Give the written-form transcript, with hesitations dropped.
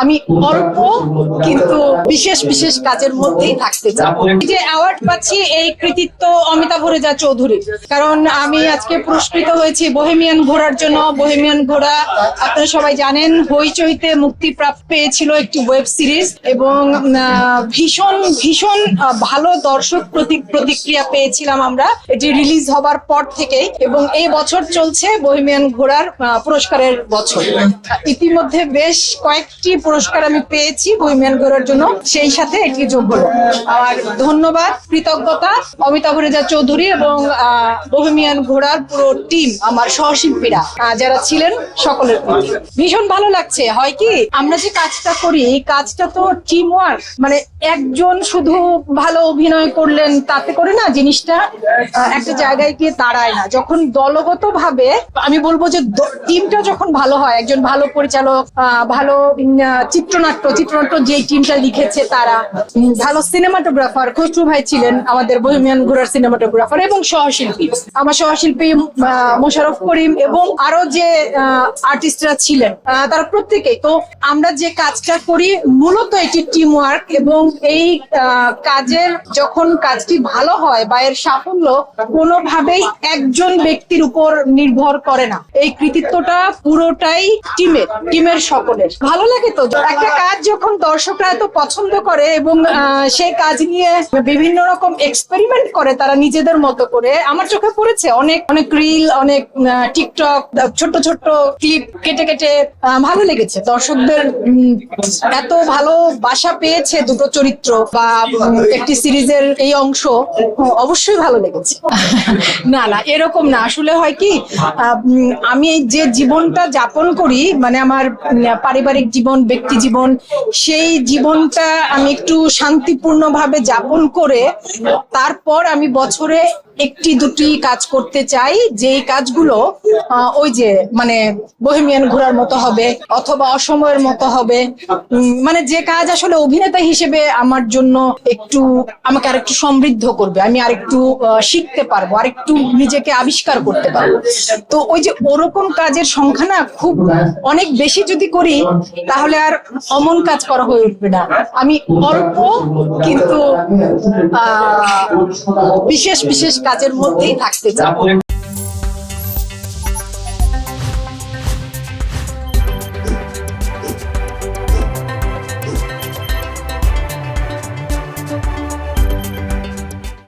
আমি অল্প কিন্তু বিশেষ বিশেষ কাজের মধ্যেই থাকতে চাই। যে অ্যাওয়ার্ড পাচ্ছি এই কৃতিত্ব অমিতাভ রেজা চৌধুরীর, কারণ আমি আজকে পুরস্কৃত হয়েছি বহেমিয়ান ঘোড়ার জন্য। বহেমিয়ান ঘোড়া আপনারা সবাই জানেন হইচইতে মুক্তিপ্রাপ্ত পেয়েছিল একটি ওয়েব সিরিজ, এবং ভীষণ ভীষণ ভালো দর্শক প্রতিক্রিয়া পেয়েছিলাম আমরা এটি রিলিজ হবার পর থেকেই, এবং এই বছর চলছে বহেমিয়ান ঘোড়ার পুরস্কারের বছর। ইতিমধ্যে বেশ কয়েকটি পুরস্কার আমি পেয়েছি বহেমিয়ান ঘোড়ার জন্য, সেই সাথে এটি যোগ হলো। আর ধন্যবাদ, কৃতজ্ঞতা অমিতাভ রেজা চৌধুরী এবং বহেমিয়ান ঘোড়ার পুরো টিম, আমার সহশিল্পীরা যারা ছিলেন সকলের প্রতি। ভীষণ ভালো লাগছে। হয় কি, আমরা যে কাজটা করি এই কাজটা তো টিম ওয়ার্ক, মানে একজন শুধু ভালো অভিনয় করলেন তাতে করে না জিনিসটা একটা জায়গায় গিয়ে দাঁড়ায় না। যখন দলগত ভাবে, আমি বলবো যে টিমটা যখন ভালো হয়, একজন ভালো পরিচালক, ভালো চিত্রনাট্য যে টিমটা লিখেছে তারা, ভালো সিনেমাটোগ্রাফার খসরু ভাই ছিলেন আমাদের বহেমিয়ান ঘোড়ার সিনেমাটোগ্রাফার, এবং সহশিল্পী আমার সহশিল্পী মোশাররফ করিম এবং আরো যে আর্টিস্টরা ছিলেন তারা প্রত্যেকেই। তো আমরা যে কাজটা করি মূলত এটি টিম ওয়ার্ক, এবং এই কাজের যখন কাজটি ভালো হয় বা এর সাফল্য কোনোভাবেই একজন ব্যক্তির উপর নির্ভর করে না। এই কৃতিত্বটা পুরোটাই টিমের সকলের। ভালো লাগে তো একটা কাজ যখন দর্শকরা এত পছন্দ করে এবং সেই কাজ নিয়ে বিভিন্ন রকম এক্সপেরিমেন্ট করে তারা নিজেদের মতো করে। আমার চোখে পড়েছে অনেক অনেক রিল, অনেক টিকটক, ছোট্ট ছোট্ট ক্লিপ কেটে কেটে। ভালো লেগেছে দর্শকদের এত ভালোবাসা পেয়েছে দুটো চরিত্র বা একটি সিরিজের এই অংশ, অবশ্যই ভালো লেগেছে। না না, এরকম না। আসলে হয় কি, আমি যে জীবনটা যাপন করি, মানে আমার পারিবারিক জীবন, ব্যক্তি জীবন, সেই জীবনটা আমি একটু শান্তিপূর্ণ ভাবে যাপন করে তারপর আমি বছরে একটি দুটি কাজ করতে চাই, যেই কাজগুলো ওই যে মানে বহেমিয়ান ঘোড়ার মতো হবে অথবা অসময়ের মতো হবে। মানে যে কাজ আসলে অভিনেতা হিসেবে আমার জন্য আমাকে আরেকটু সমৃদ্ধ করবে, আমি আরেকটু শিখতে পারবো, আরেকটু নিজেকে আবিষ্কার করতে পারবো। তো ওই যে ওরকম কাজের সংখ্যা না খুব অনেক বেশি যদি করি তাহলে আর অমন কাজ করা হয়ে উঠবে না। আমি অল্প কিন্তু বিশেষ বিশেষ কাজের মধ্যেই থাকতে চাই।